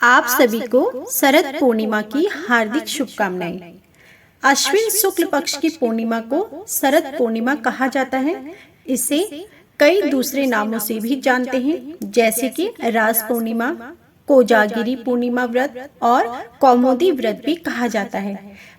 आप सभी को शरद पूर्णिमा की हार्दिक शुभकामनाएं। अश्विन शुक्ल पक्ष की पूर्णिमा को शरद पूर्णिमा कहा जाता है। इसे कई दूसरे नामों से भी जानते हैं, जैसे कि रास पूर्णिमा, कोजागिरी पूर्णिमा व्रत और कौमुदी व्रत भी कहा जाता है।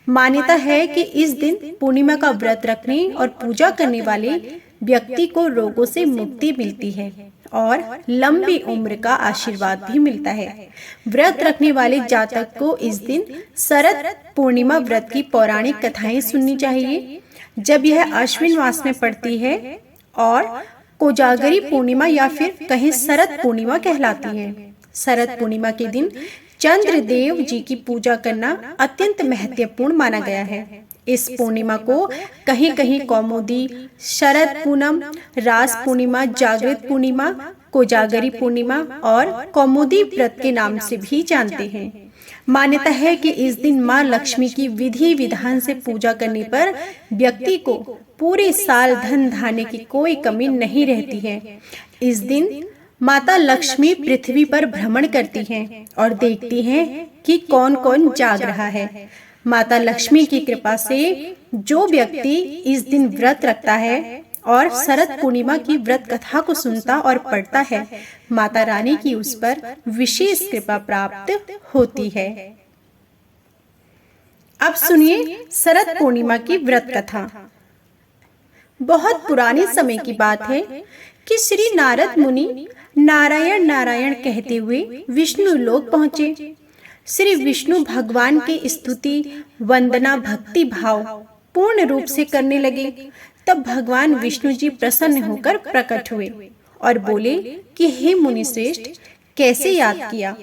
मान्यता है कि इस दिन पूर्णिमा का व्रत रखने और पूजा करने वाले व्यक्ति को रोगों से मुक्ति मिलती है और लंबी उम्र का आशीर्वाद भी मिलता है। व्रत रखने वाले जातक को इस दिन शरद पूर्णिमा व्रत की पौराणिक कथाएं सुननी चाहिए, जब यह अश्विन मास में पड़ती है और कोजागरी पूर्णिमा या फिर कहीं शरद पूर्णिमा कहलाती है। शरद पूर्णिमा के दिन चंद्रदेव जी की पूजा करना अत्यंत महत्वपूर्ण माना गया है। इस पूर्णिमा को कहीं कहीं कौमुदी, शरद पूनम, रास पूर्णिमा, जागृत पूर्णिमा, कोजागरी पूर्णिमा और कौमुदी व्रत के नाम से भी जानते हैं। मान्यता है कि इस दिन मां लक्ष्मी की विधि विधान से पूजा करने पर व्यक्ति को पूरे साल धन धान्य की कोई कमी नहीं रहती है। इस दिन माता लक्ष्मी पृथ्वी पर भ्रमण करती हैं और देखती हैं कि कौन कौन जाग रहा है। माता लक्ष्मी की कृपा से जो व्यक्ति इस दिन व्रत रखता है और शरद पूर्णिमा की व्रत कथा को सुनता और पढ़ता है, माता रानी की उस पर विशेष कृपा प्राप्त होती है। अब सुनिए शरद पूर्णिमा की व्रत कथा। बहुत पुराने समय की बात है कि श्री नारद मुनि नारायण नारायण कहते हुए विष्णु लोक पहुंचे। श्री विष्णु भगवान की स्तुति, वंदना, भक्ति भाव पूर्ण रूप से करने लगे। तब भगवान विष्णु जी प्रसन्न होकर प्रकट हुए और बोले कि हे मुनि श्रेष्ठ, कैसे याद किया?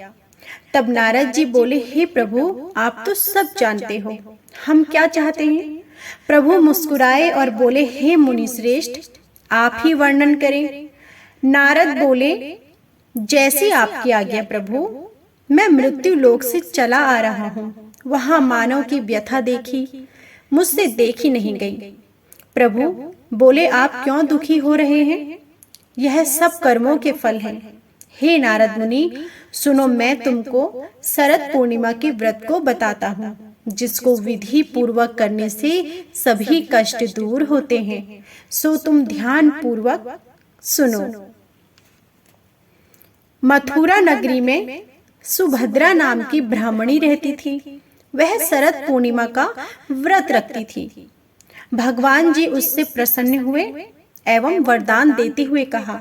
तब नारद जी बोले, हे प्रभु, आप तो सब जानते हो, हम क्या चाहते हैं? प्रभु मुस्कुराए और बोले, हे मुनि श्रेष्ठ, आप ही वर्णन करें। नारद बोले, जैसी आपकी आज्ञा प्रभु। मैं मृत्यु लोक से चला आ रहा हूँ, वहाँ मानव की व्यथा देखी, मुझसे देखी नहीं गई। प्रभु बोले, आप क्यों दुखी हो रहे हैं? यह सब कर्मों के फल हैं। हे नारद मुनि, सुनो, मैं तुमको शरद पूर्णिमा के व्रत को बताता हूँ, जिसको विधि पूर्वक करने से सभी कष्ट दूर होते हैं। सो तुम ध्यान पूर्वक सुनो। मथुरा नगरी में सुभद्रा नाम की ब्राह्मणी रहती थी। वह शरद पूर्णिमा का व्रत रखती थी। भगवान जी उससे प्रसन्न हुए एवं वरदान देते हुए कहा,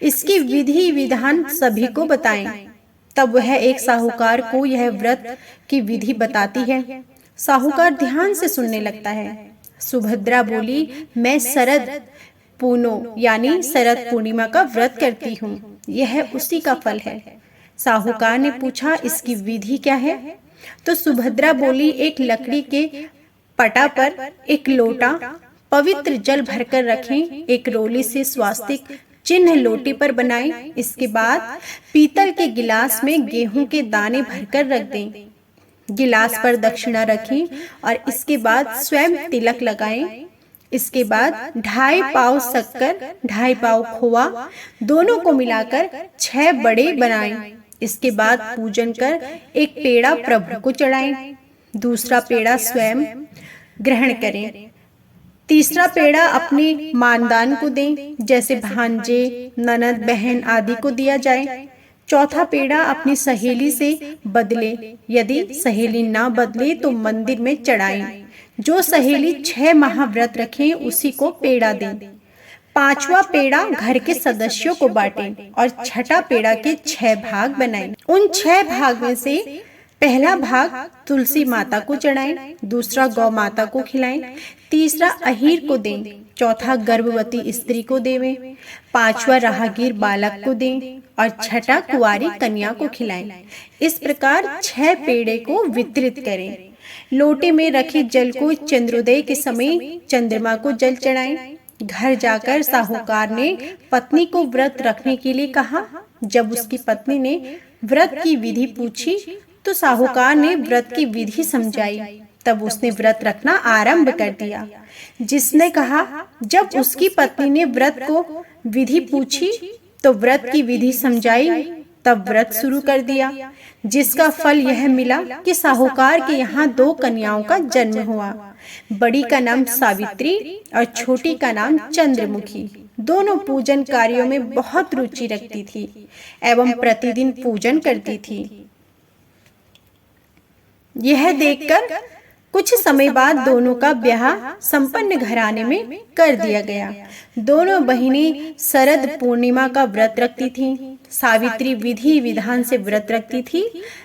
इसकी विधि विधान सभी को बताएं। तब वह एक साहूकार को यह व्रत की विधि बताती है। साहूकार ध्यान से सुनने लगता है। सुभद्रा बोली, मैं शरद पूनो यानी शरद पूर्णिमा का व्रत करती हूँ, यह उसी का फल है। साहूकार ने पूछा, इसकी विधि क्या है? तो सुभद्रा बोली, एक लकड़ी के पटा पर एक लोटा पवित्र जल भरकर रखें, एक रोली से स्वास्तिक चिन्ह लोटे पर बनाएं। इसके बाद पीतल के गिलास में गेहूं के दाने भरकर रख दें। गिलास पर दक्षिणा रखें और इसके बाद स्वयं तिलक लगाएं। इसके बाद 2.5 पाव शक्कर, 2.5 पाव खोआ, दोनों को मिलाकर 6 बड़े बनाएं। इसके बाद पूजन कर एक पेड़ा प्रभु को चढ़ाएं, दूसरा पेड़ा स्वयं ग्रहण करें, तीसरा पेड़ा अपने मानदान को दें, जैसे भांजे, ननद, बहन आदि को दिया जाए। चौथा पेड़ा अपनी सहेली से बदले, यदि सहेली ना बदले तो मंदिर में चढ़ाएं। जो सहेली 6 माह व्रत रखें उसी को पेड़ा दें। 5वां पेड़ा घर के सदस्यों को बांटें और 6ठा पेड़ा के 6 भाग बनाएं। उन 6 भाग में से पहला भाग तुलसी माता को चढ़ाएं, दूसरा गौ माता को खिलाएं, तीसरा अहीर को दें, चौथा गर्भवती स्त्री को देवें, 5वां राहगीर बालक को दें और 6ठा कुंवारी कन्या को खिलाएं। इस प्रकार 6 पेड़े को वितरित करें। लोटे में रखे जल को चंद्रोदय के समय चंद्रमा को जल चढ़ाएं। घर जाकर साहूकार ने पत्नी को व्रत रखने के लिए कहा। जब उसकी पत्नी ने व्रत की विधि पूछी तो साहूकार ने व्रत की विधि समझाई। तब उसने व्रत रखना आरंभ कर दिया। जिसने कहा, जब उसकी पत्नी ने व्रत को विधि पूछी तो व्रत की विधि समझाई तब व्रत शुरू कर दिया, जिसका फल यह मिला कि साहूकार के यहाँ 2 कन्याओं का जन्म हुआ। बड़ी का नाम सावित्री और छोटी का नाम चंद्रमुखी। दोनों पूजन कार्यों में बहुत रुचि रखती थी एवं प्रतिदिन पूजन करती थी। यह देखकर कुछ समय बाद दोनों का ब्याह संपन्न घराने में कर दिया गया। दोनों बहिनें शरद पूर्णिमा का व्रत रखती थीं। सावित्री विधि विधान से व्रत रखती थी,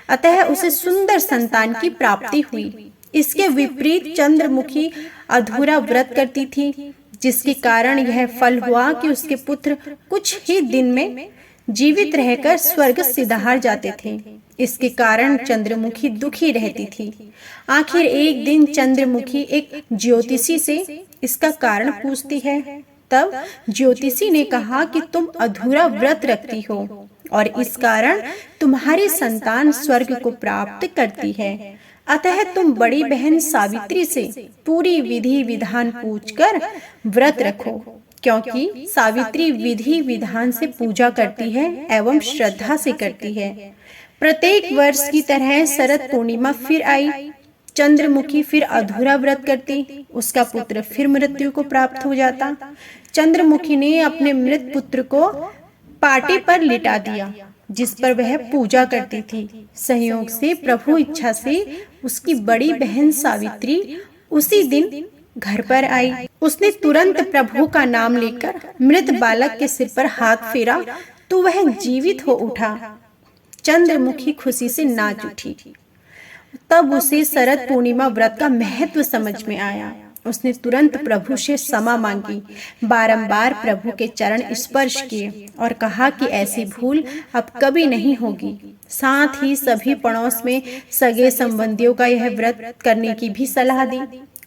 अतः उसे सुंदर संतान की प्राप्ति हुई। इसके विपरीत चंद्रमुखी अधूरा व्रत करती थी, जिसके कारण यह फल हुआ कि उसके पुत्र कुछ ही दिन में जीवित रहकर स्वर्ग सिधार जाते थे। इसके कारण चंद्रमुखी दुखी रहती थी। आखिर एक दिन चंद्रमुखी एक ज्योतिषी से इसका कारण पूछती है। तब ज्योतिषी ने कहा कि तुम अधूरा व्रत रखती हो और इस कारण तुम्हारी संतान स्वर्ग को प्राप्त करती है। अतः तुम बड़ी बहन सावित्री से पूरी विधि विधान पूछकर व्रत रखो, क्योंकि सावित्री विधि विधान से पूजा करती है एवं श्रद्धा से करती है। प्रत्येक वर्ष की तरह शरद पूर्णिमा फिर आई। चंद्रमुखी फिर अधूरा व्रत करती, उसका पुत्र फिर मृत्यु को प्राप्त हो जाता। चंद्रमुखी ने अपने मृत पुत्र को पाटी पर लिटा दिया, जिस पर वह पूजा करती थी। संयोग से प्रभु इच्छा से उसकी बड़ी बहन सावित्री उसी दिन घर पर आई। उसने तुरंत प्रभु का नाम लेकर मृत बालक के सिर पर हाथ फेरा तो वह जीवित हो उठा। चंद्रमुखी खुशी से नाच उठी। तब उसे शरद पूर्णिमा व्रत का महत्व समझ में आया। उसने तुरंत प्रभु से क्षमा मांगी, बारंबार प्रभु के चरण स्पर्श किए और कहा कि ऐसी भूल अब कभी नहीं होगी। साथ ही सभी पड़ोस में सगे संबंधियों का यह व्रत करने की भी सलाह दी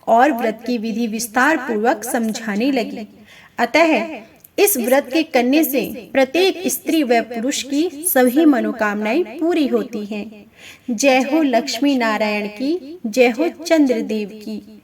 और व्रत की विधि विस्तार पूर्वक समझाने लगी। अतः इस व्रत के करने से प्रत्येक स्त्री व पुरुष की सभी मनोकामनाएं पूरी होती हैं। जय हो लक्ष्मी नारायण की, जय हो चंद्रदेव की।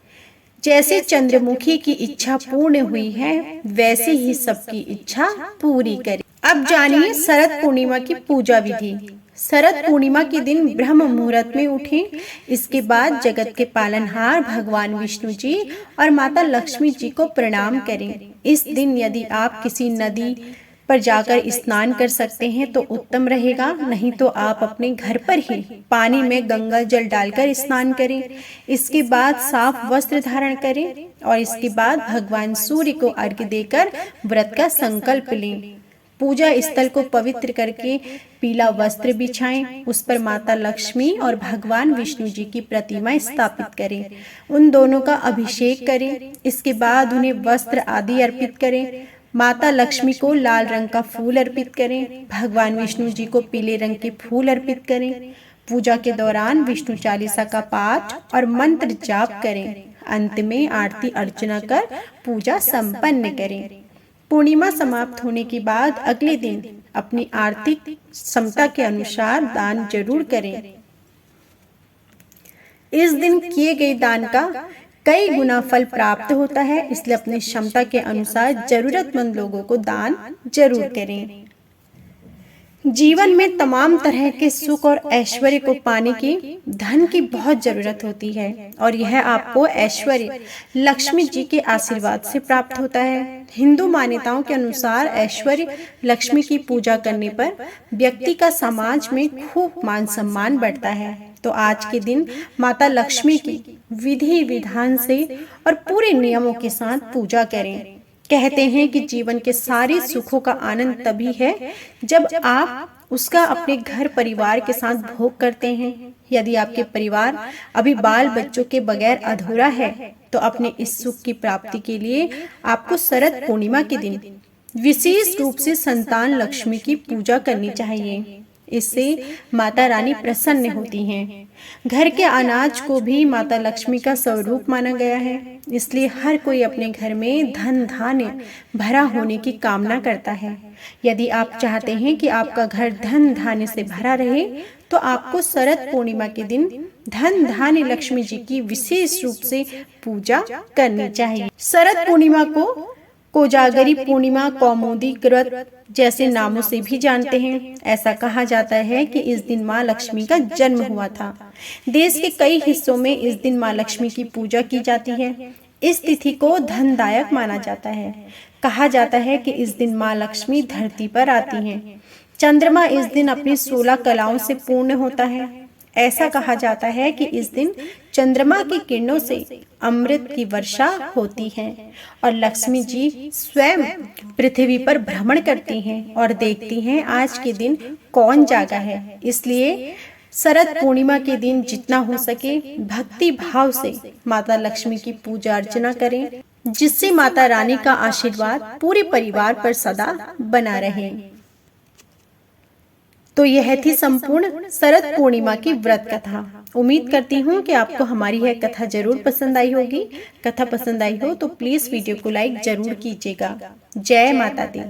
जैसे चंद्रमुखी की इच्छा पूर्ण हुई है, वैसे ही सबकी इच्छा पूरी करे। अब जानिए शरद पूर्णिमा की पूजा विधि। शरद पूर्णिमा के दिन ब्रह्म मुहूर्त में उठें। इसके बाद जगत के पालनहार भगवान विष्णु जी और माता लक्ष्मी जी को प्रणाम करें। इस दिन यदि आप किसी नदी पर जाकर स्नान कर सकते हैं तो उत्तम रहेगा, नहीं तो आप अपने घर पर ही पानी में गंगा जल डालकर स्नान करें। इसके बाद साफ वस्त्र धारण करें और इसके बाद भगवान सूर्य को अर्घ्य देकर व्रत का संकल्प लें। पूजा स्थल को पवित्र करके पीला वस्त्र बिछाएं, उस पर माता लक्ष्मी और भगवान विष्णु जी की प्रतिमा स्थापित करें। उन दोनों का अभिषेक करें। इसके बाद उन्हें वस्त्र आदि अर्पित करें। माता लक्ष्मी को लाल रंग का फूल अर्पित करें। भगवान विष्णु जी को पीले रंग के फूल अर्पित करें। पूजा के दौरान विष्णु चालीसा का पाठ और मंत्र जाप करें। अंत में आरती अर्चना कर पूजा संपन्न करें। पूर्णिमा समाप्त होने के बाद अगले दिन अपनी आर्थिक क्षमता के अनुसार दान जरूर करें। इस दिन किए गए दान का कई गुना फल प्राप्त होता है, इसलिए अपनी क्षमता के अनुसार जरूरतमंद लोगों को दान जरूर करें। जीवन में तमाम तरह के सुख और ऐश्वर्य को पाने की धन की बहुत जरूरत होती है और यह आपको ऐश्वर्य लक्ष्मी जी के आशीर्वाद से प्राप्त होता है। हिंदू मान्यताओं के अनुसार ऐश्वर्य लक्ष्मी की पूजा करने पर व्यक्ति का समाज में खूब मान सम्मान बढ़ता है। तो आज के दिन माता लक्ष्मी की विधि विधान से और पूरे नियमों के साथ पूजा करें। कहते हैं कि जीवन के सारे सुखों का आनंद तभी है जब आप उसका अपने घर परिवार के साथ भोग करते हैं। यदि आपके परिवार अभी बाल बच्चों के बगैर अधूरा है तो अपने इस सुख की प्राप्ति के लिए आपको शरद पूर्णिमा के दिन विशेष रूप से संतान लक्ष्मी की पूजा करनी चाहिए। इससे माता रानी प्रसन्न होती हैं। घर के अनाज को भी माता लक्ष्मी का स्वरूप माना गया है, इसलिए हर कोई अपने घर में धन धान्य भरा होने की कामना करता है। यदि आप चाहते हैं कि आपका घर धन धान्य से भरा रहे तो आपको शरद पूर्णिमा के दिन धन धान्य लक्ष्मी जी की विशेष रूप से पूजा करनी चाहिए। शरद पूर्णिमा को कोजागरी पूर्णिमा, कौमुदी व्रत जैसे नामों से भी जानते हैं। ऐसा कहा जाता है कि इस दिन माँ लक्ष्मी का जन्म हुआ था। देश के कई हिस्सों में इस दिन माँ लक्ष्मी की पूजा की जाती है। इस तिथि को धनदायक माना जाता है। कहा जाता है कि इस दिन माँ लक्ष्मी धरती पर आती हैं। चंद्रमा इस दिन अपनी 16 कलाओं से पूर्ण होता है। ऐसा कहा जाता है कि इस दिन चंद्रमा की किरणों से अमृत की वर्षा होती है और लक्ष्मी जी स्वयं पृथ्वी पर भ्रमण करती हैं और देखती हैं आज के दिन कौन जागा है। इसलिए शरद पूर्णिमा के दिन जितना हो सके भक्ति भाव से माता लक्ष्मी की पूजा अर्चना करें, जिससे माता रानी का आशीर्वाद पूरे परिवार पर सदा बना रहे। तो यह थी संपूर्ण शरद पूर्णिमा की व्रत कथा। उम्मीद करती हूँ कि आपको हमारी यह कथा जरूर पसंद आई होगी। कथा पसंद आई हो तो प्लीज वीडियो को लाइक जरूर कीजिएगा। जय माता दी।